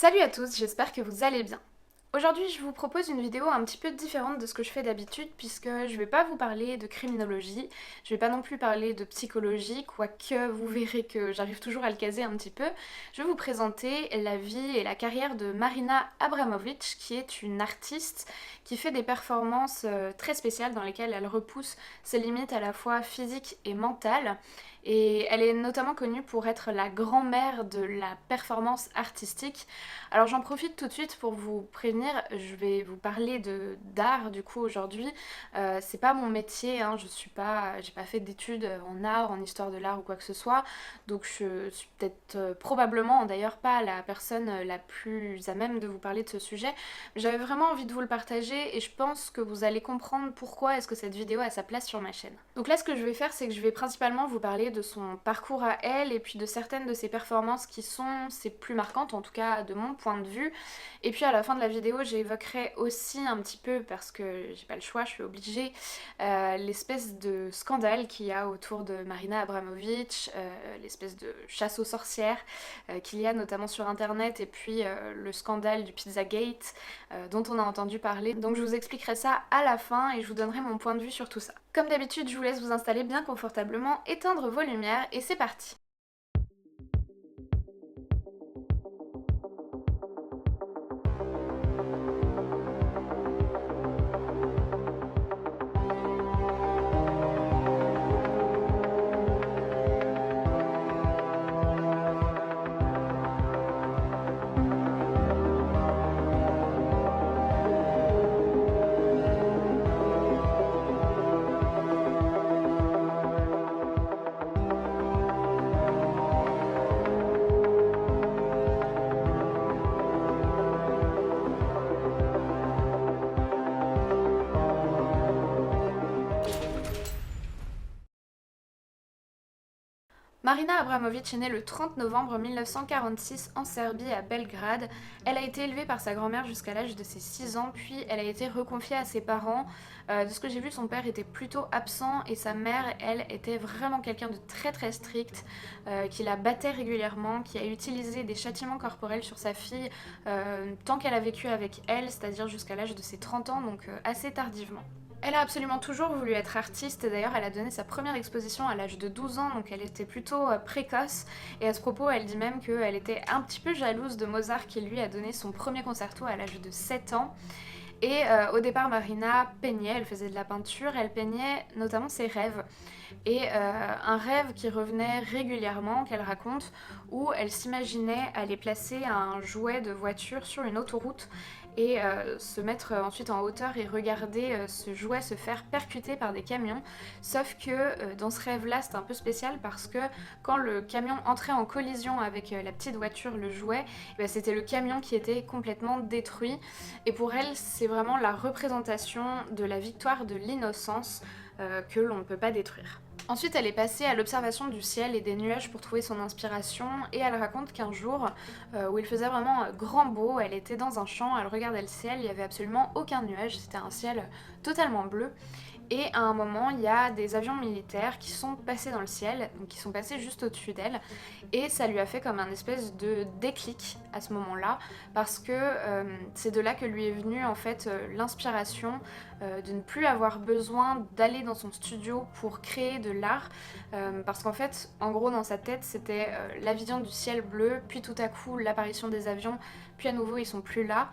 Salut à tous, j'espère que vous allez bien. Aujourd'hui, je vous propose une vidéo un petit peu différente de ce que je fais d'habitude puisque je vais pas vous parler de criminologie, je vais pas non plus parler de psychologie, quoique vous verrez que j'arrive toujours à le caser un petit peu. Je vais vous présenter la vie et la carrière de Marina Abramovic, qui est une artiste qui fait des performances très spéciales dans lesquelles elle repousse ses limites à la fois physiques et mentales. Et elle est notamment connue pour être la grand-mère de la performance artistique. Alors j'en profite tout de suite pour vous prévenir, je vais vous parler d'art du coup aujourd'hui. C'est pas mon métier, hein, j'ai pas fait d'études en art, en histoire de l'art ou quoi que ce soit, donc je suis peut-être probablement d'ailleurs pas la personne la plus à même de vous parler de ce sujet. J'avais vraiment envie de vous le partager et je pense que vous allez comprendre pourquoi est-ce que cette vidéo a sa place sur ma chaîne. Donc là ce que je vais faire, c'est que je vais principalement vous parler de son parcours à elle et puis de certaines de ses performances qui sont ses plus marquantes, en tout cas de mon point de vue. Et puis à la fin de la vidéo, j'évoquerai aussi un petit peu, parce que j'ai pas le choix, je suis obligée, l'espèce de scandale qu'il y a autour de Marina Abramovic, l'espèce de chasse aux sorcières qu'il y a notamment sur internet, et puis le scandale du Pizzagate dont on a entendu parler. Donc je vous expliquerai ça à la fin et je vous donnerai mon point de vue sur tout ça. Comme d'habitude, je vous laisse vous installer bien confortablement, éteindre vos lumières et c'est parti. Marina Abramovic est née le 30 novembre 1946 en Serbie, à Belgrade. Elle a été élevée par sa grand-mère jusqu'à l'âge de ses 6 ans, puis elle a été reconfiée à ses parents. De ce que j'ai vu, son père était plutôt absent et sa mère, elle, était vraiment quelqu'un de très très strict, qui la battait régulièrement, qui a utilisé des châtiments corporels sur sa fille tant qu'elle a vécu avec elle, c'est-à-dire jusqu'à l'âge de ses 30 ans, donc assez tardivement. Elle a absolument toujours voulu être artiste, d'ailleurs elle a donné sa première exposition à l'âge de 12 ans, donc elle était plutôt précoce, et à ce propos elle dit même qu'elle était un petit peu jalouse de Mozart qui lui a donné son premier concerto à l'âge de 7 ans. Et au départ, Marina peignait, elle faisait de la peinture, elle peignait notamment ses rêves. Et un rêve qui revenait régulièrement, qu'elle raconte, où elle s'imaginait aller placer un jouet de voiture sur une autoroute et se mettre ensuite en hauteur et regarder ce jouet se faire percuter par des camions. Sauf que dans ce rêve-là, c'était un peu spécial parce que quand le camion entrait en collision avec la petite voiture, le jouet, c'était le camion qui était complètement détruit. Et pour elle, c'est vraiment la représentation de la victoire de l'innocence que l'on ne peut pas détruire. Ensuite, elle est passée à l'observation du ciel et des nuages pour trouver son inspiration, et elle raconte qu'un jour, où il faisait vraiment grand beau, elle était dans un champ, elle regardait le ciel, il n'y avait absolument aucun nuage, c'était un ciel totalement bleu. Et à un moment, il y a des avions militaires qui sont passés dans le ciel, donc qui sont passés juste au-dessus d'elle, et ça lui a fait comme un espèce de déclic à ce moment-là, parce que c'est de là que lui est venue en fait l'inspiration de ne plus avoir besoin d'aller dans son studio pour créer de l'art, parce qu'en fait, en gros, dans sa tête, c'était la vision du ciel bleu, puis tout à coup l'apparition des avions, puis à nouveau ils sont plus là,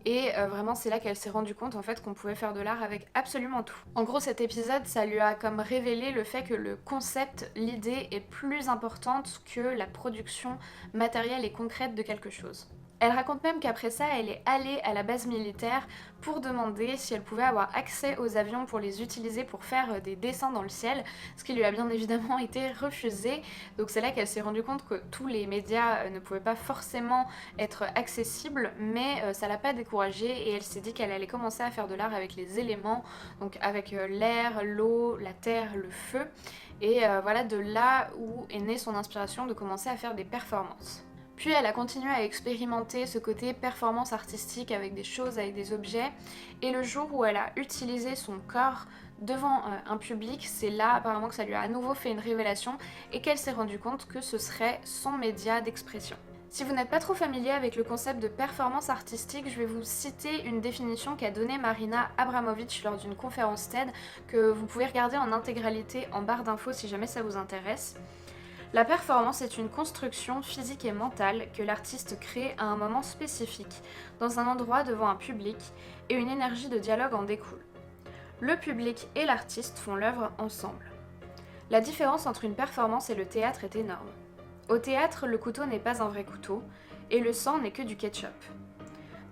et vraiment c'est là qu'elle s'est rendue compte en fait qu'on pouvait faire de l'art avec absolument tout. En gros, cet épisode, ça lui a comme révélé le fait que le concept, l'idée est plus importante que la production matérielle et concrète de quelque chose. Elle raconte même qu'après ça, elle est allée à la base militaire pour demander si elle pouvait avoir accès aux avions pour les utiliser pour faire des dessins dans le ciel, ce qui lui a bien évidemment été refusé. Donc c'est là qu'elle s'est rendue compte que tous les médias ne pouvaient pas forcément être accessibles, mais ça l'a pas découragée et elle s'est dit qu'elle allait commencer à faire de l'art avec les éléments, donc avec l'air, l'eau, la terre, le feu. Et voilà de là où est née son inspiration de commencer à faire des performances. Puis elle a continué à expérimenter ce côté performance artistique avec des choses, avec des objets. Et le jour où elle a utilisé son corps devant un public, c'est là apparemment que ça lui a à nouveau fait une révélation et qu'elle s'est rendue compte que ce serait son média d'expression. Si vous n'êtes pas trop familier avec le concept de performance artistique, je vais vous citer une définition qu'a donnée Marina Abramović lors d'une conférence TED que vous pouvez regarder en intégralité en barre d'infos si jamais ça vous intéresse. La performance est une construction physique et mentale que l'artiste crée à un moment spécifique, dans un endroit devant un public, et une énergie de dialogue en découle. Le public et l'artiste font l'œuvre ensemble. La différence entre une performance et le théâtre est énorme. Au théâtre, le couteau n'est pas un vrai couteau, et le sang n'est que du ketchup.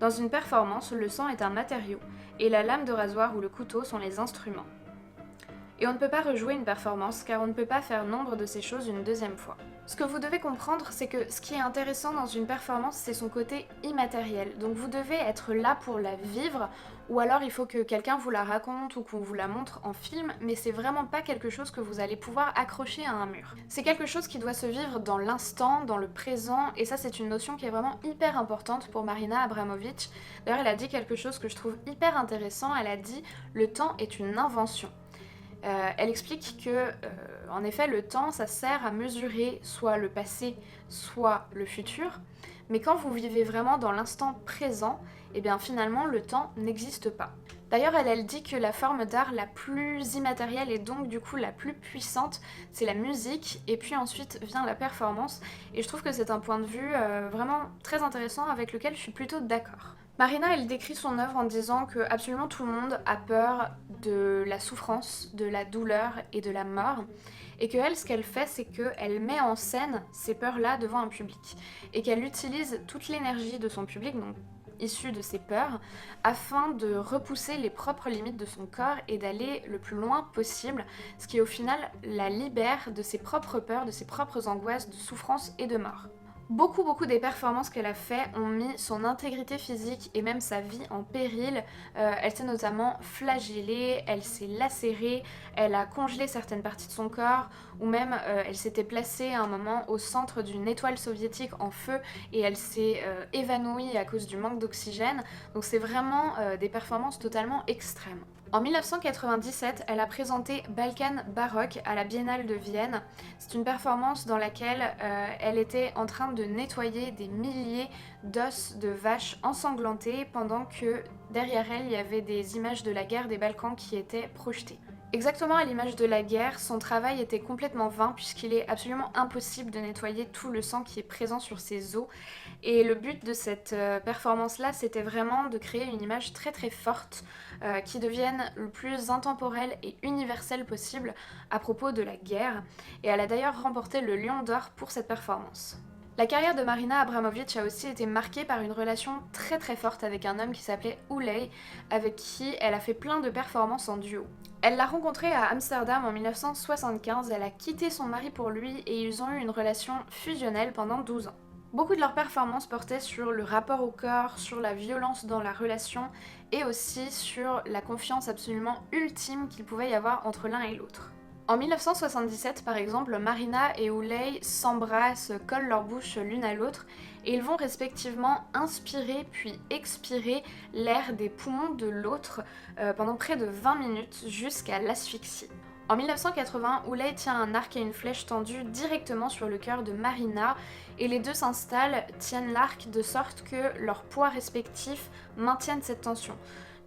Dans une performance, le sang est un matériau, et la lame de rasoir ou le couteau sont les instruments. Et on ne peut pas rejouer une performance car on ne peut pas faire nombre de ces choses une deuxième fois. Ce que vous devez comprendre, c'est que ce qui est intéressant dans une performance, c'est son côté immatériel. Donc vous devez être là pour la vivre, ou alors il faut que quelqu'un vous la raconte ou qu'on vous la montre en film, mais c'est vraiment pas quelque chose que vous allez pouvoir accrocher à un mur. C'est quelque chose qui doit se vivre dans l'instant, dans le présent, et ça c'est une notion qui est vraiment hyper importante pour Marina Abramović. D'ailleurs elle a dit quelque chose que je trouve hyper intéressant, elle a dit « le temps est une invention ». Elle explique que, en effet, le temps, ça sert à mesurer soit le passé, soit le futur, mais quand vous vivez vraiment dans l'instant présent, eh bien finalement, le temps n'existe pas. D'ailleurs, elle dit que la forme d'art la plus immatérielle et donc du coup la plus puissante, c'est la musique, et puis ensuite vient la performance, et je trouve que c'est un point de vue vraiment très intéressant avec lequel je suis plutôt d'accord. Marina, elle décrit son œuvre en disant que absolument tout le monde a peur de la souffrance, de la douleur et de la mort, et que elle, ce qu'elle fait, c'est qu'elle met en scène ces peurs-là devant un public, et qu'elle utilise toute l'énergie de son public, donc issue de ses peurs, afin de repousser les propres limites de son corps et d'aller le plus loin possible, ce qui au final la libère de ses propres peurs, de ses propres angoisses, de souffrance et de mort. Beaucoup des performances qu'elle a fait ont mis son intégrité physique et même sa vie en péril. Elle s'est notamment flagellée, elle s'est lacérée, elle a congelé certaines parties de son corps, ou même elle s'était placée à un moment au centre d'une étoile soviétique en feu et elle s'est évanouie à cause du manque d'oxygène. Donc c'est vraiment des performances totalement extrêmes. En 1997, elle a présenté Balkan Baroque à la Biennale de Vienne. C'est une performance dans laquelle elle était en train de nettoyer des milliers d'os de vaches ensanglantées pendant que derrière elle, il y avait des images de la guerre des Balkans qui étaient projetées. Exactement à l'image de la guerre, son travail était complètement vain puisqu'il est absolument impossible de nettoyer tout le sang qui est présent sur ses os. Et le but de cette performance-là, c'était vraiment de créer une image très forte qui devienne le plus intemporelle et universelle possible à propos de la guerre. Et elle a d'ailleurs remporté le Lion d'Or pour cette performance. La carrière de Marina Abramović a aussi été marquée par une relation très forte avec un homme qui s'appelait Ulay, avec qui elle a fait plein de performances en duo. Elle l'a rencontré à Amsterdam en 1975, elle a quitté son mari pour lui et ils ont eu une relation fusionnelle pendant 12 ans. Beaucoup de leurs performances portaient sur le rapport au corps, sur la violence dans la relation et aussi sur la confiance absolument ultime qu'il pouvait y avoir entre l'un et l'autre. En 1977, par exemple, Marina et Ulay s'embrassent, collent leur bouche l'une à l'autre et ils vont respectivement inspirer puis expirer l'air des poumons de l'autre pendant près de 20 minutes jusqu'à l'asphyxie. En 1980, Ulay tient un arc et une flèche tendue directement sur le cœur de Marina et les deux s'installent, tiennent l'arc de sorte que leurs poids respectifs maintiennent cette tension.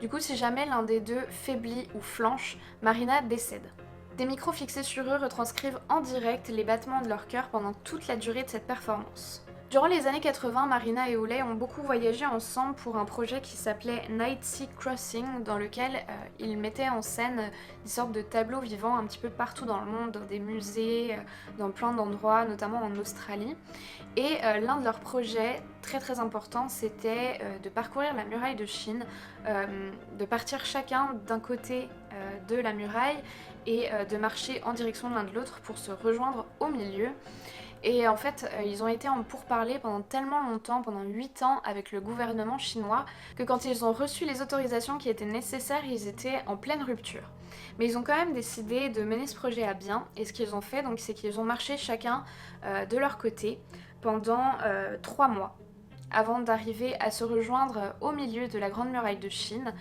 Du coup, si jamais l'un des deux faiblit ou flanche, Marina décède. Des micros fixés sur eux retranscrivent en direct les battements de leur cœur pendant toute la durée de cette performance. Durant les années 80, Marina et Ulay ont beaucoup voyagé ensemble pour un projet qui s'appelait Night Sea Crossing, dans lequel ils mettaient en scène des sortes de tableaux vivants un petit peu partout dans le monde, dans des musées, dans plein d'endroits, notamment en Australie. Et l'un de leurs projets très importants, c'était de parcourir la muraille de Chine, de partir chacun d'un côté de la muraille et de marcher en direction de l'un de l'autre pour se rejoindre au milieu. Et en fait, ils ont été en pourparlers pendant tellement longtemps, pendant 8 ans avec le gouvernement chinois, que quand ils ont reçu les autorisations qui étaient nécessaires, ils étaient en pleine rupture. Mais ils ont quand même décidé de mener ce projet à bien, et ce qu'ils ont fait, donc, c'est qu'ils ont marché chacun de leur côté pendant 3 mois, avant d'arriver à se rejoindre au milieu de la Grande Muraille de Chine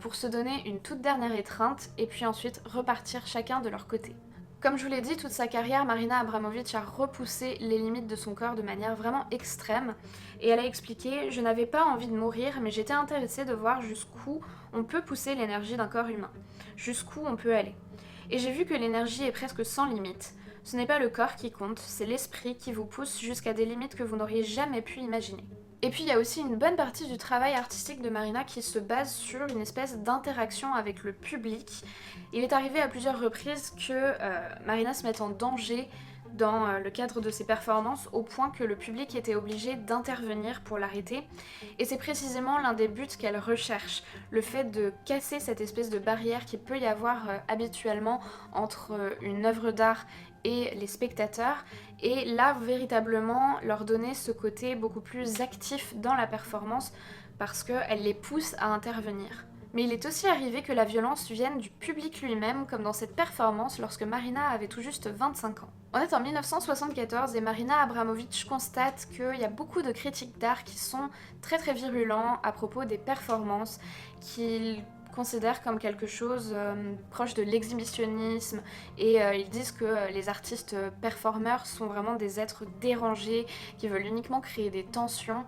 pour se donner une toute dernière étreinte et puis ensuite repartir chacun de leur côté. Comme je vous l'ai dit, toute sa carrière, Marina Abramović a repoussé les limites de son corps de manière vraiment extrême. Et elle a expliqué: je n'avais pas envie de mourir, mais j'étais intéressée de voir jusqu'où on peut pousser l'énergie d'un corps humain, jusqu'où on peut aller. Et j'ai vu que l'énergie est presque sans limite. Ce n'est pas le corps qui compte, c'est l'esprit qui vous pousse jusqu'à des limites que vous n'auriez jamais pu imaginer. Et puis il y a aussi une bonne partie du travail artistique de Marina qui se base sur une espèce d'interaction avec le public. Il est arrivé à plusieurs reprises que Marina se mette en danger dans le cadre de ses performances au point que le public était obligé d'intervenir pour l'arrêter. Et c'est précisément l'un des buts qu'elle recherche, le fait de casser cette espèce de barrière qu'il peut y avoir habituellement entre une œuvre d'art et les spectateurs, et là véritablement leur donner ce côté beaucoup plus actif dans la performance parce qu'elle les pousse à intervenir. Mais il est aussi arrivé que la violence vienne du public lui-même, comme dans cette performance lorsque Marina avait tout juste 25 ans. On est en 1974 et Marina Abramović constate qu'il y a beaucoup de critiques d'art qui sont très très virulents à propos des performances, qu'ils considèrent comme quelque chose proche de l'exhibitionnisme, et ils disent que les artistes performeurs sont vraiment des êtres dérangés qui veulent uniquement créer des tensions.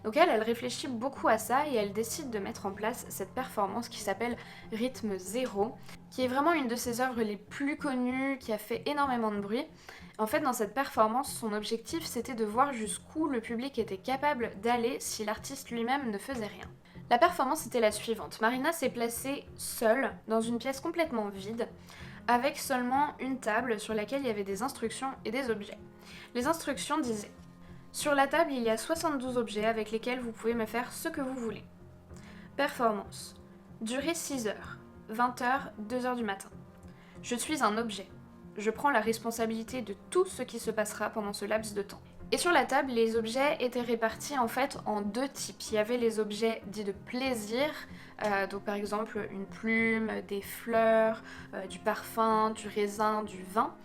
Donc elle réfléchit beaucoup à ça et elle décide de mettre en place cette performance qui s'appelle Rythme Zéro, qui est vraiment une de ses œuvres les plus connues, qui a fait énormément de bruit. En fait, dans cette performance, son objectif c'était de voir jusqu'où le public était capable d'aller si l'artiste lui-même ne faisait rien. La performance était la suivante. Marina s'est placée seule dans une pièce complètement vide, avec seulement une table sur laquelle il y avait des instructions et des objets. Les instructions disaient: sur la table, il y a 72 objets avec lesquels vous pouvez me faire ce que vous voulez. Performance. Durée 6 heures. 20 heures, 2 heures du matin. Je suis un objet. Je prends la responsabilité de tout ce qui se passera pendant ce laps de temps. Et sur la table, les objets étaient répartis en fait en deux types. Il y avait les objets dits de plaisir, donc par exemple une plume, des fleurs, du parfum, du raisin, du vin.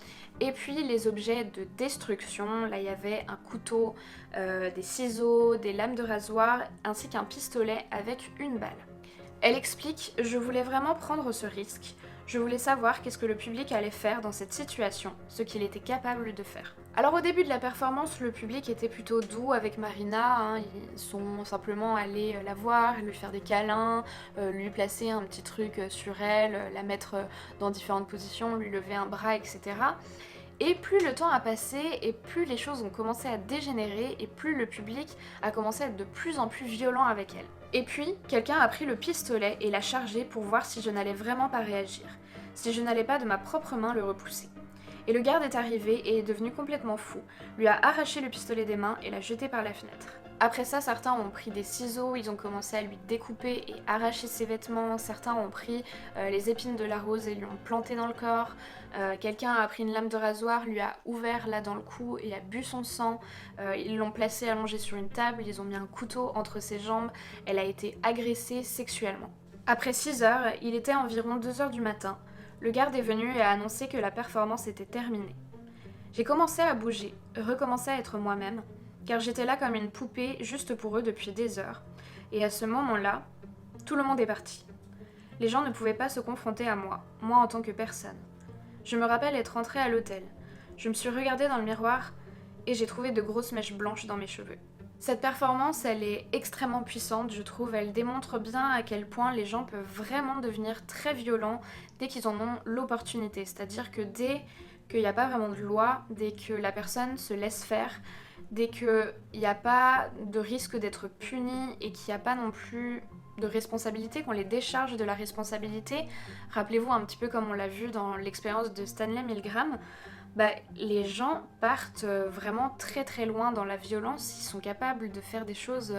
Et puis les objets de destruction, là il y avait un couteau, des ciseaux, des lames de rasoir, ainsi qu'un pistolet avec une balle. Elle explique: je voulais vraiment prendre ce risque. Je voulais savoir qu'est-ce que le public allait faire dans cette situation, ce qu'il était capable de faire. Alors au début de la performance, le public était plutôt doux avec Marina, hein. Ils sont simplement allés la voir, lui faire des câlins, lui placer un petit truc sur elle, la mettre dans différentes positions, lui lever un bras, etc. Et plus le temps a passé et plus les choses ont commencé à dégénérer et plus le public a commencé à être de plus en plus violent avec elle. Et puis, quelqu'un a pris le pistolet et l'a chargé pour voir si je n'allais vraiment pas réagir, si je n'allais pas de ma propre main le repousser. Et le garde est arrivé et est devenu complètement fou, lui a arraché le pistolet des mains et l'a jeté par la fenêtre. Après ça, certains ont pris des ciseaux, ils ont commencé à lui découper et arracher ses vêtements, certains ont pris les épines de la rose et lui ont planté dans le corps, quelqu'un a pris une lame de rasoir, lui a ouvert là dans le cou et a bu son sang, ils l'ont placée allongée sur une table, ils ont mis un couteau entre ses jambes, elle a été agressée sexuellement. Après 6 heures, il était environ 2 heures du matin, le garde est venu et a annoncé que la performance était terminée. J'ai commencé à bouger, recommencé à être moi-même, car j'étais là comme une poupée juste pour eux depuis des heures. Et à ce moment-là, tout le monde est parti. Les gens ne pouvaient pas se confronter à moi en tant que personne. Je me rappelle être rentrée à l'hôtel. Je me suis regardée dans le miroir et j'ai trouvé de grosses mèches blanches dans mes cheveux. Cette performance, elle est extrêmement puissante, je trouve. Elle démontre bien à quel point les gens peuvent vraiment devenir très violents dès qu'ils en ont l'opportunité. C'est-à-dire que dès qu'il n'y a pas vraiment de loi, dès que la personne se laisse faire, dès qu'il n'y a pas de risque d'être puni et qu'il n'y a pas non plus de responsabilité, qu'on les décharge de la responsabilité, rappelez-vous un petit peu comme on l'a vu dans l'expérience de Stanley Milgram, les gens partent vraiment très très loin dans la violence, ils sont capables de faire des choses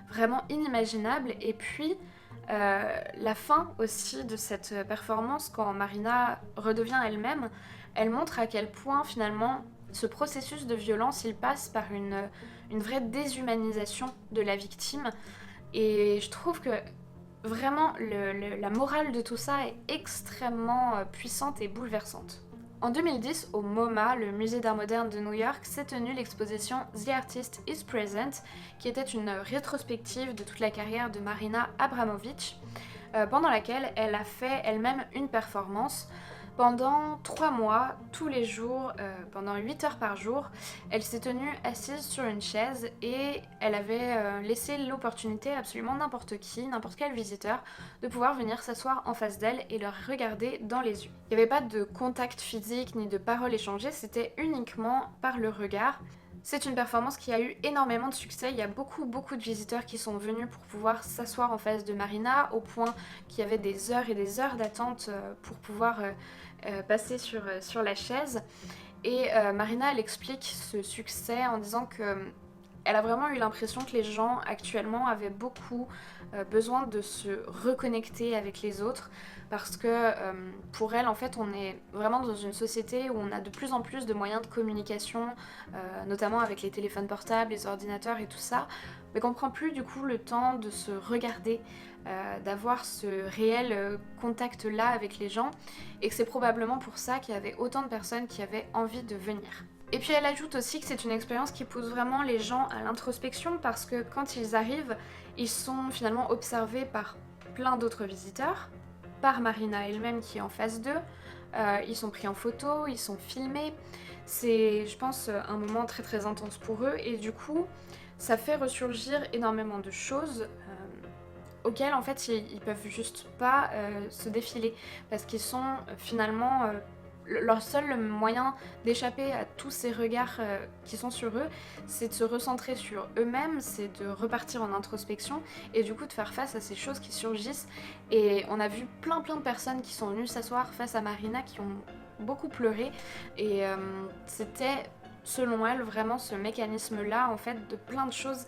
vraiment inimaginables. Et puis la fin aussi de cette performance, quand Marina redevient elle-même, elle montre à quel point finalement ce processus de violence, il passe par une vraie déshumanisation de la victime. Et je trouve que vraiment la morale de tout ça est extrêmement puissante et bouleversante. En 2010, au MoMA, le musée d'art moderne de New York, s'est tenue l'exposition The Artist is Present, qui était une rétrospective de toute la carrière de Marina Abramović, pendant laquelle elle a fait elle-même une performance. Pendant 3 mois, tous les jours, pendant 8 heures par jour, elle s'est tenue assise sur une chaise et elle avait laissé l'opportunité à absolument n'importe qui, n'importe quel visiteur, de pouvoir venir s'asseoir en face d'elle et leur regarder dans les yeux. Il n'y avait pas de contact physique ni de paroles échangées, c'était uniquement par le regard. C'est une performance qui a eu énormément de succès. Il y a beaucoup de visiteurs qui sont venus pour pouvoir s'asseoir en face de Marina, au point qu'il y avait des heures et des heures d'attente pour pouvoir passer sur la chaise. Et Marina, elle explique ce succès en disant que elle a vraiment eu l'impression que les gens actuellement avaient beaucoup besoin de se reconnecter avec les autres parce que pour elle, en fait, on est vraiment dans une société où on a de plus en plus de moyens de communication, notamment avec les téléphones portables, les ordinateurs et tout ça, mais qu'on prend plus du coup le temps de se regarder, d'avoir ce réel contact-là avec les gens, et que c'est probablement pour ça qu'il y avait autant de personnes qui avaient envie de venir. Et puis elle ajoute aussi que c'est une expérience qui pousse vraiment les gens à l'introspection parce que quand ils arrivent, ils sont finalement observés par plein d'autres visiteurs, par Marina elle-même qui est en face d'eux, ils sont pris en photo, ils sont filmés. C'est, je pense, un moment très intense pour eux et du coup, ça fait ressurgir énormément de choses auxquelles en fait ils peuvent juste pas se défiler parce qu'ils sont finalement leur seul moyen d'échapper à tous ces regards qui sont sur eux, c'est de se recentrer sur eux-mêmes, c'est de repartir en introspection et du coup de faire face à ces choses qui surgissent. Et on a vu plein de personnes qui sont venues s'asseoir face à Marina qui ont beaucoup pleuré et c'était selon elle vraiment ce mécanisme-là en fait de plein de choses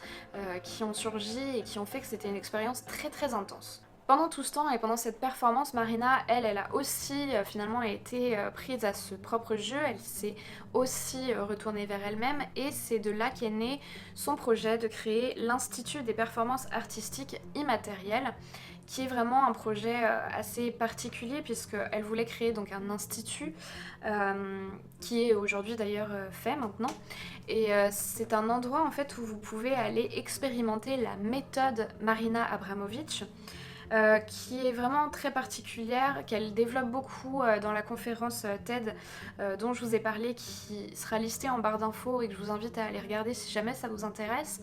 qui ont surgi et qui ont fait que c'était une expérience très intense. Pendant tout ce temps et pendant cette performance, Marina, elle a aussi finalement été prise à ce propre jeu, elle s'est aussi retournée vers elle-même et c'est de là qu'est né son projet de créer l'Institut des performances artistiques immatérielles, qui est vraiment un projet assez particulier puisqu'elle voulait créer donc un institut qui est aujourd'hui d'ailleurs fait maintenant. Et c'est un endroit en fait où vous pouvez aller expérimenter la méthode Marina Abramović, qui est vraiment très particulière, qu'elle développe beaucoup dans la conférence TED dont je vous ai parlé, qui sera listée en barre d'infos et que je vous invite à aller regarder si jamais ça vous intéresse.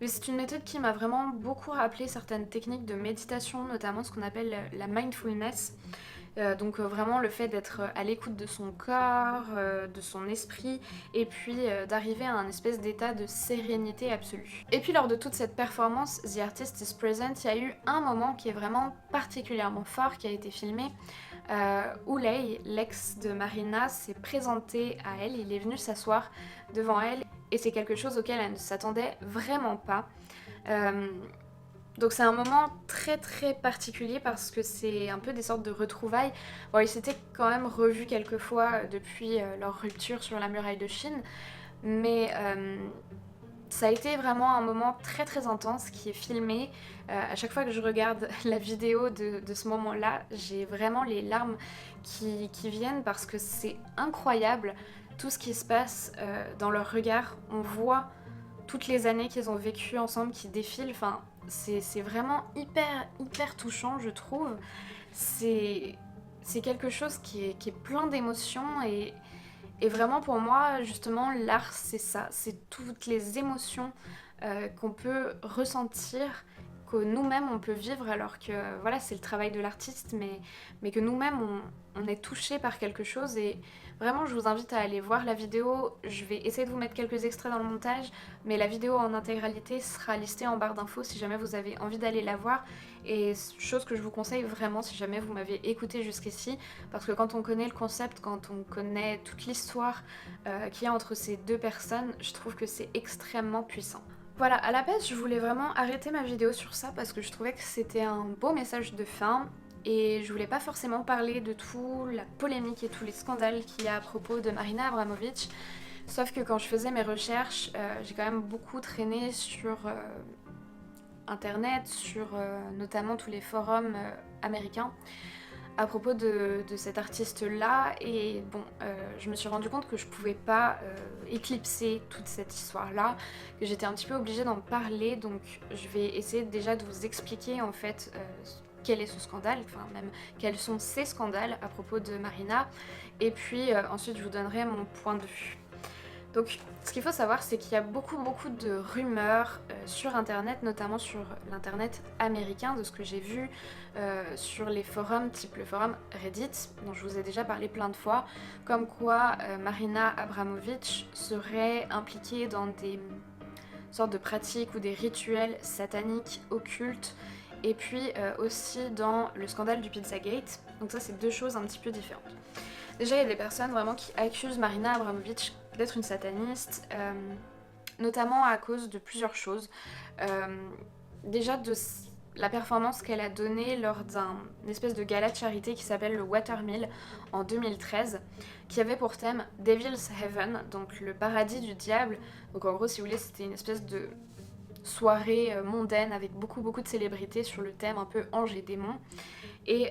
Mais c'est une méthode qui m'a vraiment beaucoup rappelé certaines techniques de méditation, notamment ce qu'on appelle la mindfulness. Donc vraiment le fait d'être à l'écoute de son corps, de son esprit, et puis d'arriver à un espèce d'état de sérénité absolue. Et puis lors de toute cette performance, The Artist is Present, il y a eu un moment qui est vraiment particulièrement fort, qui a été filmé, où Lei, l'ex de Marina, s'est présenté à elle, il est venu s'asseoir devant elle, et c'est quelque chose auquel elle ne s'attendait vraiment pas. Donc c'est un moment très particulier parce que c'est un peu des sortes de retrouvailles. Bon, ils s'étaient quand même revus quelques fois depuis leur rupture sur la muraille de Chine, mais ça a été vraiment un moment très intense qui est filmé. À chaque fois que je regarde la vidéo de ce moment-là, j'ai vraiment les larmes qui viennent parce que c'est incroyable tout ce qui se passe dans leur regard. On voit toutes les années qu'ils ont vécues ensemble qui défilent. Enfin, c'est vraiment hyper touchant, je trouve. C'est quelque chose qui est plein d'émotions et vraiment pour moi, justement, l'art, c'est ça. C'est toutes les émotions qu'on peut ressentir, que nous-mêmes on peut vivre, alors que voilà, c'est le travail de l'artiste, mais que nous-mêmes on est touché par quelque chose. Et vraiment, je vous invite à aller voir la vidéo. Je vais essayer de vous mettre quelques extraits dans le montage, mais la vidéo en intégralité sera listée en barre d'infos si jamais vous avez envie d'aller la voir. Et chose que je vous conseille vraiment si jamais vous m'avez écouté jusqu'ici, parce que quand on connaît le concept, quand on connaît toute l'histoire qu'il y a entre ces deux personnes, je trouve que c'est extrêmement puissant. Voilà, à la base, je voulais vraiment arrêter ma vidéo sur ça parce que je trouvais que c'était un beau message de fin et je voulais pas forcément parler de tout la polémique et tous les scandales qu'il y a à propos de Marina Abramović. Sauf que quand je faisais mes recherches, j'ai quand même beaucoup traîné sur internet, sur notamment tous les forums américains à propos de cet artiste-là, et bon, je me suis rendu compte que je pouvais pas éclipser toute cette histoire-là, que j'étais un petit peu obligée d'en parler, donc je vais essayer déjà de vous expliquer en fait quel est ce scandale, enfin même quels sont ces scandales à propos de Marina, et puis ensuite je vous donnerai mon point de vue. Donc ce qu'il faut savoir, c'est qu'il y a beaucoup de rumeurs sur internet, notamment sur l'internet américain, de ce que j'ai vu sur les forums type le forum Reddit, dont je vous ai déjà parlé plein de fois, comme quoi Marina Abramović serait impliquée dans des sortes de pratiques ou des rituels sataniques occultes, et puis aussi dans le scandale du Pizzagate. Donc ça, c'est deux choses un petit peu différentes. Déjà, il y a des personnes vraiment qui accusent Marina Abramović d'être une sataniste, notamment à cause de plusieurs choses. Déjà de la performance qu'elle a donnée lors d'un espèce de gala de charité qui s'appelle le Watermill en 2013, qui avait pour thème Devil's Heaven, donc le paradis du diable. Donc en gros, si vous voulez, c'était une espèce de soirée mondaine avec beaucoup de célébrités sur le thème un peu ange et démon. Et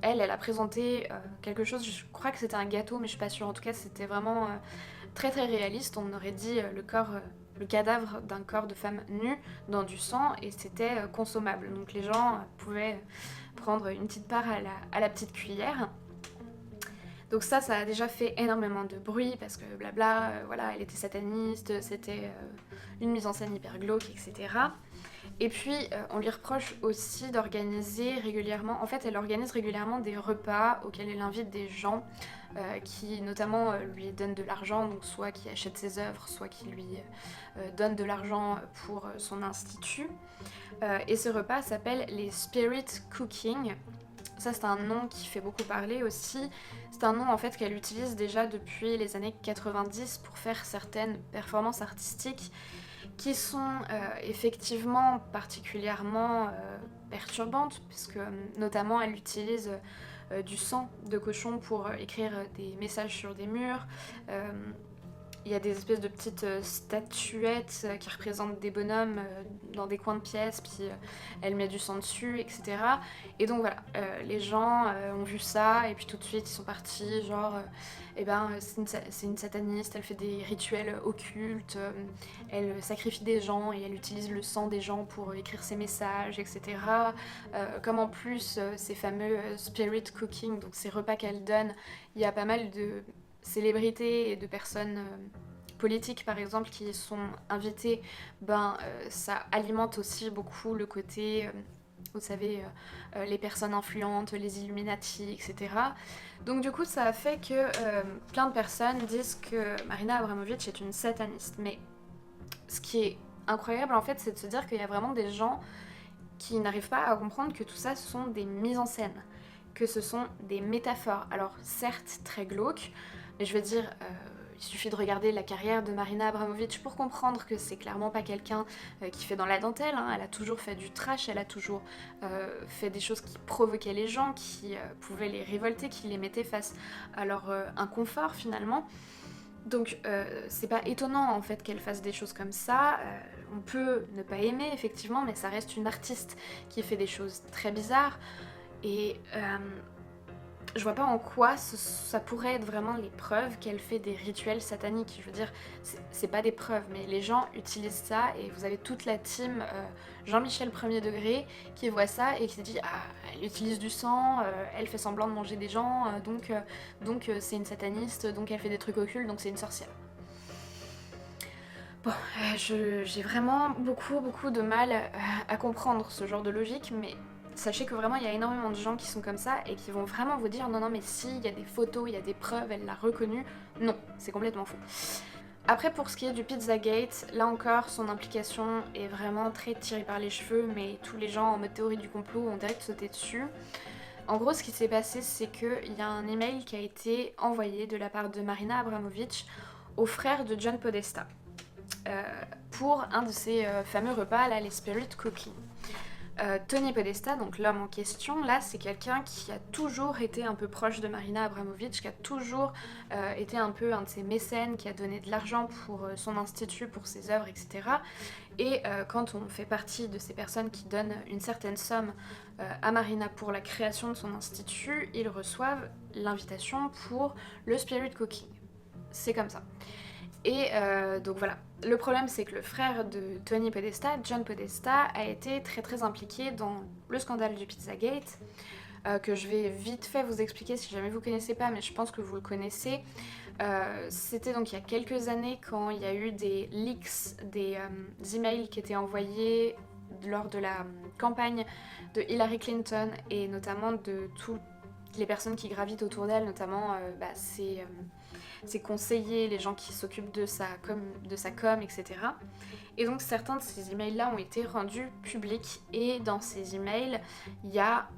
elle a présenté quelque chose, je crois que c'était un gâteau, mais je suis pas sûre. En tout cas, c'était vraiment très réaliste. On aurait dit le cadavre d'un corps de femme nue dans du sang, et c'était consommable. Donc les gens pouvaient prendre une petite part à la petite cuillère. Donc ça a déjà fait énormément de bruit parce que blabla, voilà, elle était sataniste, c'était une mise en scène hyper glauque, etc. Et puis on lui reproche aussi d'organiser régulièrement, en fait elle organise régulièrement des repas auxquels elle invite des gens qui notamment lui donnent de l'argent, donc soit qui achètent ses œuvres, soit qui lui donnent de l'argent pour son institut. Et ce repas s'appelle les Spirit Cooking. Ça, c'est un nom qui fait beaucoup parler aussi. C'est un nom en fait qu'elle utilise déjà depuis les années 90 pour faire certaines performances artistiques qui sont effectivement particulièrement perturbantes, puisque notamment elle utilise du sang de cochon pour écrire des messages sur des murs. Il y a des espèces de petites statuettes qui représentent des bonhommes dans des coins de pièces, puis elle met du sang dessus, etc. Et donc voilà, les gens ont vu ça, et puis tout de suite ils sont partis, genre, c'est une sataniste, elle fait des rituels occultes, elle sacrifie des gens et elle utilise le sang des gens pour écrire ses messages, etc. Comme en plus ces fameux spirit cooking, donc ces repas qu'elle donne, il y a pas mal de célébrités et de personnes politiques par exemple qui sont invitées, ça alimente aussi beaucoup le côté, vous savez, les personnes influentes, les Illuminati, etc. Donc du coup ça a fait que plein de personnes disent que Marina Abramović est une sataniste. Mais ce qui est incroyable en fait, c'est de se dire qu'il y a vraiment des gens qui n'arrivent pas à comprendre que tout ça ce sont des mises en scène, que ce sont des métaphores. Alors certes très glauques, mais je veux dire, il suffit de regarder la carrière de Marina Abramović pour comprendre que c'est clairement pas quelqu'un qui fait dans la dentelle, hein. Elle a toujours fait du trash, elle a toujours fait des choses qui provoquaient les gens, qui pouvaient les révolter, qui les mettaient face à leur inconfort finalement. Donc c'est pas étonnant en fait qu'elle fasse des choses comme ça. On peut ne pas aimer effectivement, mais ça reste une artiste qui fait des choses très bizarres. Et je vois pas en quoi ça pourrait être vraiment les preuves qu'elle fait des rituels sataniques. Je veux dire, c'est pas des preuves, mais les gens utilisent ça, et vous avez toute la team Jean-Michel premier degré qui voit ça et qui se dit ah, elle utilise du sang, elle fait semblant de manger des gens, donc c'est une sataniste, donc elle fait des trucs occultes, donc c'est une sorcière. Bon, j'ai vraiment beaucoup de mal à comprendre ce genre de logique, mais sachez que vraiment il y a énormément de gens qui sont comme ça et qui vont vraiment vous dire non mais si, il y a des photos, il y a des preuves, elle l'a reconnu. Non, c'est complètement faux. Après pour ce qui est du Pizzagate, là encore son implication est vraiment très tirée par les cheveux, mais tous les gens en mode théorie du complot ont direct sauté dessus. En gros ce qui s'est passé c'est qu'il y a un email qui a été envoyé de la part de Marina Abramović au frère de John Podesta pour un de ces fameux repas là, les Spirit Cooking. Tony Podesta, donc l'homme en question, là c'est quelqu'un qui a toujours été un peu proche de Marina Abramović, qui a toujours été un peu un de ses mécènes, qui a donné de l'argent pour son institut, pour ses œuvres, etc. Et quand on fait partie de ces personnes qui donnent une certaine somme à Marina pour la création de son institut, ils reçoivent l'invitation pour le Spirit Cooking. C'est comme ça. Et donc voilà, Le problème, c'est que le frère de Tony Podesta, John Podesta, a été très très impliqué dans le scandale du Pizzagate, que je vais vite fait vous expliquer si jamais vous connaissez pas, mais je pense que vous le connaissez. C'était donc il y a quelques années quand il y a eu des leaks, des emails qui étaient envoyés lors de la campagne de Hillary Clinton et notamment de toutes les personnes qui gravitent autour d'elle, notamment ses conseillers, les gens qui s'occupent de sa com, etc. Et donc certains de ces emails-là ont été rendus publics et dans ces emails, il y a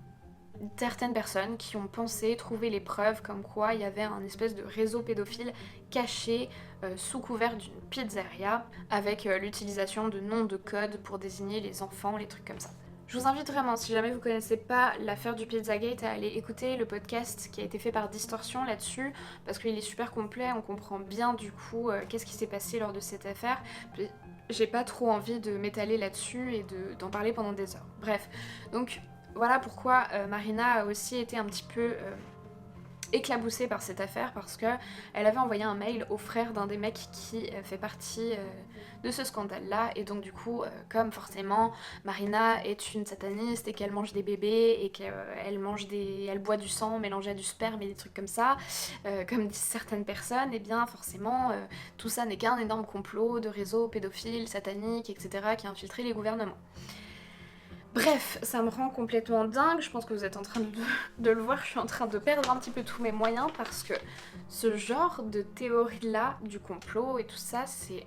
certaines personnes qui ont pensé trouver les preuves comme quoi il y avait un espèce de réseau pédophile caché sous couvert d'une pizzeria avec l'utilisation de noms de code pour désigner les enfants, les trucs comme ça. Je vous invite vraiment, si jamais vous connaissez pas l'affaire du Pizzagate, à aller écouter le podcast qui a été fait par Distorsion là-dessus, parce qu'il est super complet, on comprend bien du coup qu'est-ce qui s'est passé lors de cette affaire. Puis, j'ai pas trop envie de m'étaler là-dessus et d'en parler pendant des heures. Bref, donc voilà pourquoi Marina a aussi été un petit peu éclaboussée par cette affaire, parce que elle avait envoyé un mail au frère d'un des mecs qui fait partie de ce scandale-là, et donc du coup, comme forcément Marina est une sataniste et qu'elle mange des bébés et qu'elle boit du sang mélangé à du sperme et des trucs comme ça, comme disent certaines personnes, et bien forcément tout ça n'est qu'un énorme complot de réseaux pédophiles, sataniques, etc. qui a infiltré les gouvernements. Bref, ça me rend complètement dingue, je pense que vous êtes en train de le voir, je suis en train de perdre un petit peu tous mes moyens parce que ce genre de théorie-là, du complot et tout ça, c'est...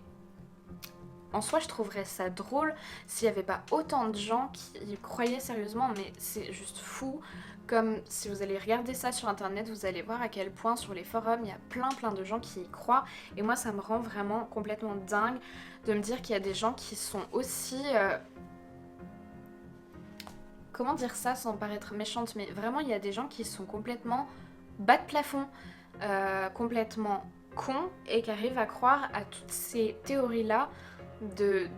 En soi, je trouverais ça drôle s'il n'y avait pas autant de gens qui y croyaient sérieusement, mais c'est juste fou. Comme si vous allez regarder ça sur internet, vous allez voir à quel point sur les forums, il y a plein de gens qui y croient. Et moi, ça me rend vraiment complètement dingue de me dire qu'il y a des gens qui sont aussi... Comment dire ça sans paraître méchante, mais vraiment il y a des gens qui sont complètement bas de plafond, complètement cons et qui arrivent à croire à toutes ces théories-là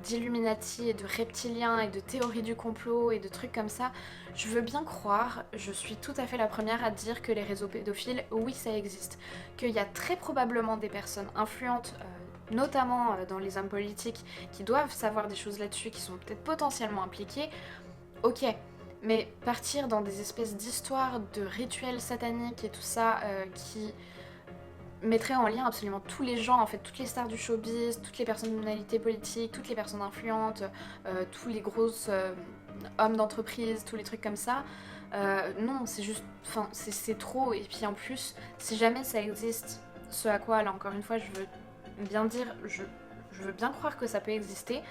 d'Illuminati et de reptiliens et de théories du complot et de trucs comme ça. Je veux bien croire, je suis tout à fait la première à dire que les réseaux pédophiles, oui ça existe, qu'il y a très probablement des personnes influentes, notamment dans les hommes politiques, qui doivent savoir des choses là-dessus, qui sont peut-être potentiellement impliqués. Ok, mais partir dans des espèces d'histoires de rituels sataniques et tout ça qui mettraient en lien absolument tous les gens, en fait, toutes les stars du showbiz, toutes les personnalités politiques, toutes les personnes influentes, tous les gros hommes d'entreprise, tous les trucs comme ça, non, c'est juste, enfin, c'est trop. Et puis en plus, si jamais ça existe, ce à quoi, là encore une fois, je veux bien dire, je veux bien croire que ça peut exister,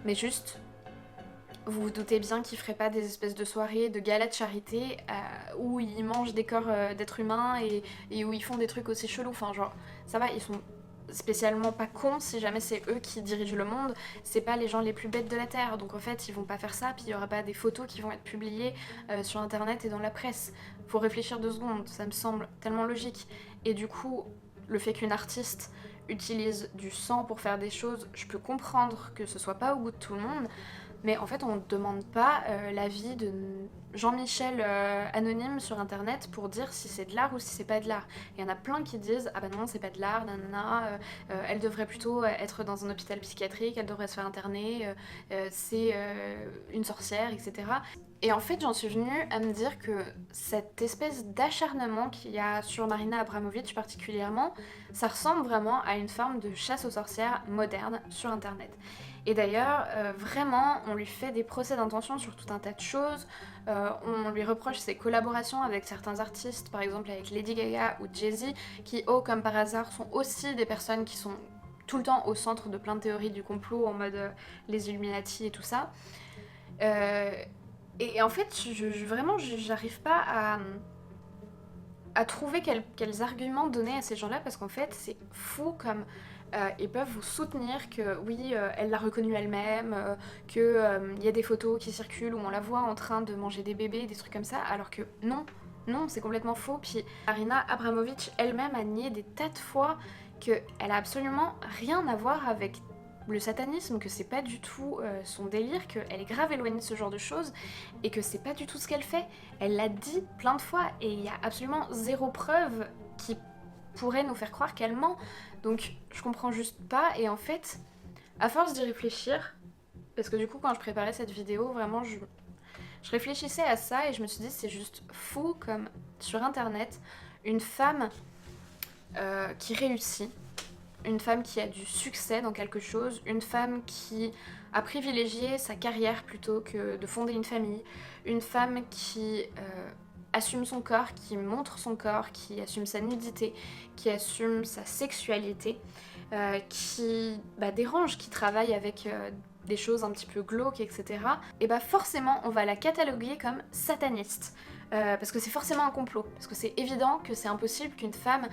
mais juste... Vous vous doutez bien qu'ils feraient pas des espèces de soirées, de galas de charité où ils mangent des corps d'êtres humains et où ils font des trucs aussi chelous. Enfin, genre, ça va, ils sont spécialement pas cons si jamais c'est eux qui dirigent le monde. C'est pas les gens les plus bêtes de la Terre. Donc en fait, ils vont pas faire ça, puis il y aura pas des photos qui vont être publiées sur internet et dans la presse. Faut réfléchir 2 secondes, ça me semble tellement logique. Et du coup, le fait qu'une artiste utilise du sang pour faire des choses, je peux comprendre que ce soit pas au goût de tout le monde. Mais en fait, on ne demande pas l'avis de Jean-Michel anonyme sur internet pour dire si c'est de l'art ou si c'est pas de l'art. Il y en a plein qui disent ah bah non, c'est pas de l'art, nanana, elle devrait plutôt être dans un hôpital psychiatrique, elle devrait se faire interner, c'est une sorcière, etc. Et en fait, j'en suis venue à me dire que cette espèce d'acharnement qu'il y a sur Marina Abramović particulièrement, ça ressemble vraiment à une forme de chasse aux sorcières moderne sur internet. Et d'ailleurs, vraiment, on lui fait des procès d'intention sur tout un tas de choses. On lui reproche ses collaborations avec certains artistes, par exemple avec Lady Gaga ou Jay-Z, qui, oh, comme par hasard, sont aussi des personnes qui sont tout le temps au centre de plein de théories du complot, en mode les Illuminati et tout ça. Et en fait, vraiment, j'arrive pas à trouver quels arguments donner à ces gens-là, parce qu'en fait, c'est fou comme... ils peuvent vous soutenir que oui, elle l'a reconnue elle-même, qu'il y a des photos qui circulent où on la voit en train de manger des bébés, des trucs comme ça, alors que non, c'est complètement faux. Puis Marina Abramović elle-même a nié des tas de fois qu'elle a absolument rien à voir avec le satanisme, que c'est pas du tout son délire, qu'elle est grave éloignée de ce genre de choses et que c'est pas du tout ce qu'elle fait. Elle l'a dit plein de fois et il y a absolument zéro preuve qui pourrait nous faire croire qu'elle ment. Donc je comprends juste pas. Et en fait, À force d'y réfléchir, parce que du coup quand je préparais cette vidéo, vraiment je réfléchissais à ça et je me suis dit c'est juste fou comme sur internet, une femme qui réussit, une femme qui a du succès dans quelque chose, une femme qui a privilégié sa carrière plutôt que de fonder une famille, une femme qui assume son corps, qui montre son corps, qui assume sa nudité, qui assume sa sexualité, qui dérange, qui travaille avec des choses un petit peu glauques, etc. Et bah forcément, on va la cataloguer comme sataniste. Parce que c'est forcément un complot, parce que c'est évident que c'est impossible qu'une femme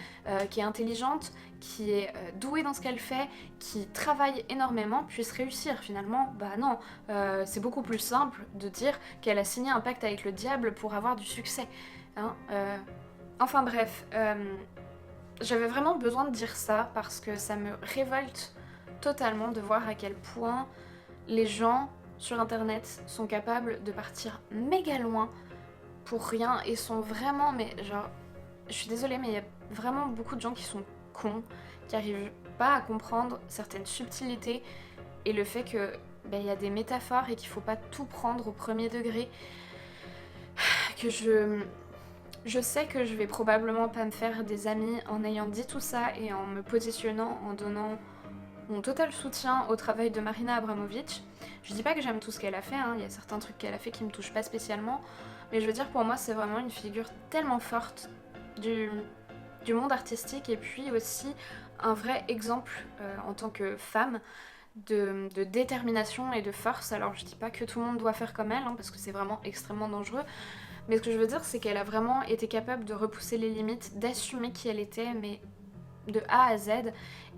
qui est intelligente, qui est douée dans ce qu'elle fait, qui travaille énormément, puisse réussir. Finalement, bah non, c'est beaucoup plus simple de dire qu'elle a signé un pacte avec le diable pour avoir du succès. Hein, enfin bref, j'avais vraiment besoin de dire ça parce que ça me révolte totalement de voir à quel point les gens sur internet sont capables de partir méga loin pour rien et sont vraiment, mais genre, je suis désolée, mais il y a vraiment beaucoup de gens qui sont cons, qui arrivent pas à comprendre certaines subtilités et le fait que il y a des métaphores et qu'il faut pas tout prendre au premier degré. Que je sais que je vais probablement pas me faire des amis en ayant dit tout ça et en me positionnant, en donnant mon total soutien au travail de Marina Abramovic. Je dis pas que j'aime tout ce qu'elle a fait, hein. Il y a certains trucs qu'elle a fait qui me touchent pas spécialement, mais je veux dire pour moi c'est vraiment une figure tellement forte du monde artistique et puis aussi un vrai exemple en tant que femme de détermination et de force. Alors je dis pas que tout le monde doit faire comme elle, hein, parce que c'est vraiment extrêmement dangereux, mais ce que je veux dire c'est qu'elle a vraiment été capable de repousser les limites, d'assumer qui elle était, mais de A à Z,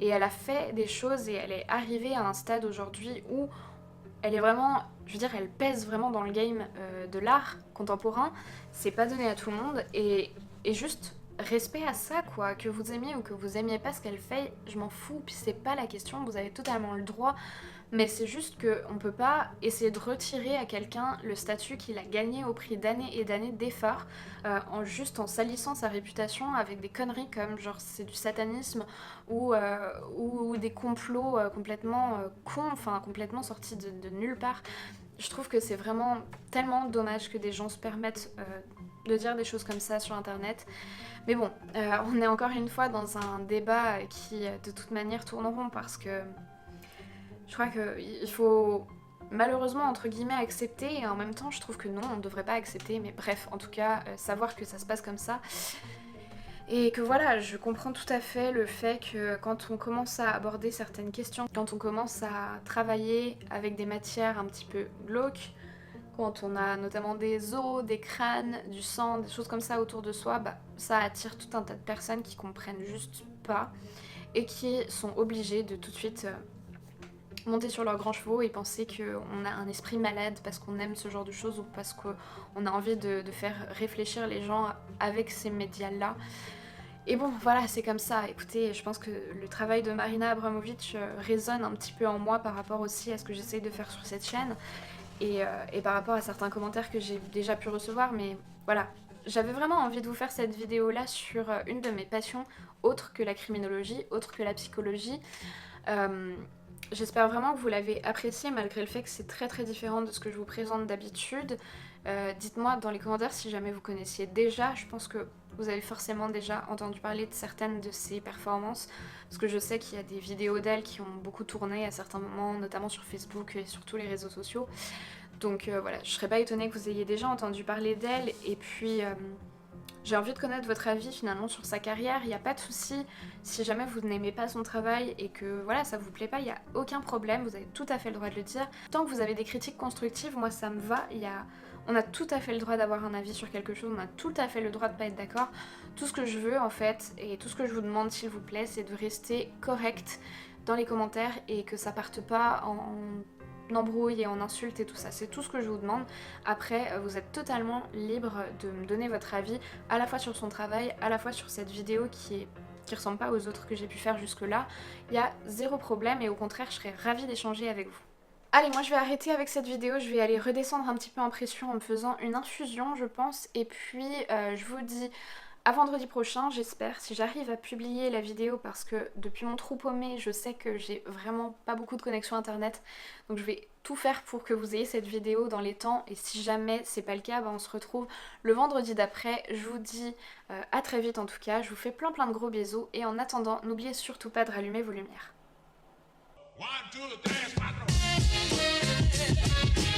et elle a fait des choses et elle est arrivée à un stade aujourd'hui où elle est vraiment, je veux dire, elle pèse vraiment dans le game de l'art contemporain. C'est pas donné à tout le monde et juste respect à ça quoi, que vous aimiez ou que vous aimiez pas ce qu'elle fait, je m'en fous, puis c'est pas la question, vous avez totalement le droit, mais c'est juste qu'on peut pas essayer de retirer à quelqu'un le statut qu'il a gagné au prix d'années et d'années d'efforts, en salissant sa réputation avec des conneries comme genre c'est du satanisme ou des complots complètement cons, enfin complètement sortis de nulle part. Je trouve que c'est vraiment tellement dommage que des gens se permettent de dire des choses comme ça sur internet. Mais bon, on est encore une fois dans un débat qui de toute manière tourne en rond parce que je crois qu'il faut malheureusement entre guillemets accepter et en même temps je trouve que non, on ne devrait pas accepter, mais bref, en tout cas, savoir que ça se passe comme ça. Et que voilà, je comprends tout à fait le fait que quand on commence à aborder certaines questions, quand on commence à travailler avec des matières un petit peu glauques, quand on a notamment des os, des crânes, du sang, des choses comme ça autour de soi, bah, ça attire tout un tas de personnes qui comprennent juste pas et qui sont obligées de tout de suite monter sur leurs grands chevaux et penser qu'on a un esprit malade parce qu'on aime ce genre de choses ou parce qu'on a envie de faire réfléchir les gens avec ces médias-là. Et bon, voilà, c'est comme ça. Écoutez, je pense que le travail de Marina Abramovic résonne un petit peu en moi par rapport aussi à ce que j'essaye de faire sur cette chaîne et par rapport à certains commentaires que j'ai déjà pu recevoir. Mais voilà, j'avais vraiment envie de vous faire cette vidéo-là sur une de mes passions, autre que la criminologie, autre que la psychologie. J'espère vraiment que vous l'avez apprécié malgré le fait que c'est très très différent de ce que je vous présente d'habitude. Dites-moi dans les commentaires si jamais vous connaissiez déjà, je pense que vous avez forcément déjà entendu parler de certaines de ses performances, parce que je sais qu'il y a des vidéos d'elle qui ont beaucoup tourné à certains moments, notamment sur Facebook et sur tous les réseaux sociaux. Donc voilà, je serais pas étonnée que vous ayez déjà entendu parler d'elle, et puis j'ai envie de connaître votre avis finalement sur sa carrière. Il n'y a pas de souci si jamais vous n'aimez pas son travail et que voilà ça vous plaît pas, il n'y a aucun problème, vous avez tout à fait le droit de le dire. Tant que vous avez des critiques constructives, moi ça me va, on a tout à fait le droit d'avoir un avis sur quelque chose, on a tout à fait le droit de pas être d'accord. Tout ce que je veux en fait, et tout ce que je vous demande s'il vous plaît, c'est de rester correct dans les commentaires et que ça parte pas en embrouille et en insultes et tout ça. C'est tout ce que je vous demande. Après, vous êtes totalement libre de me donner votre avis, à la fois sur son travail, à la fois sur cette vidéo qui ressemble pas aux autres que j'ai pu faire jusque là. Il y a zéro problème et au contraire, je serais ravie d'échanger avec vous. Allez, moi je vais arrêter avec cette vidéo, je vais aller redescendre un petit peu en pression en me faisant une infusion je pense, et puis je vous dis À vendredi prochain, j'espère, si j'arrive à publier la vidéo, parce que depuis mon trou paumé, je sais que j'ai vraiment pas beaucoup de connexion internet, donc je vais tout faire pour que vous ayez cette vidéo dans les temps, et si jamais c'est pas le cas, on se retrouve le vendredi d'après. Je vous dis à très vite en tout cas, je vous fais plein de gros bisous, et en attendant, n'oubliez surtout pas de rallumer vos lumières. 1, 2, 3, 4.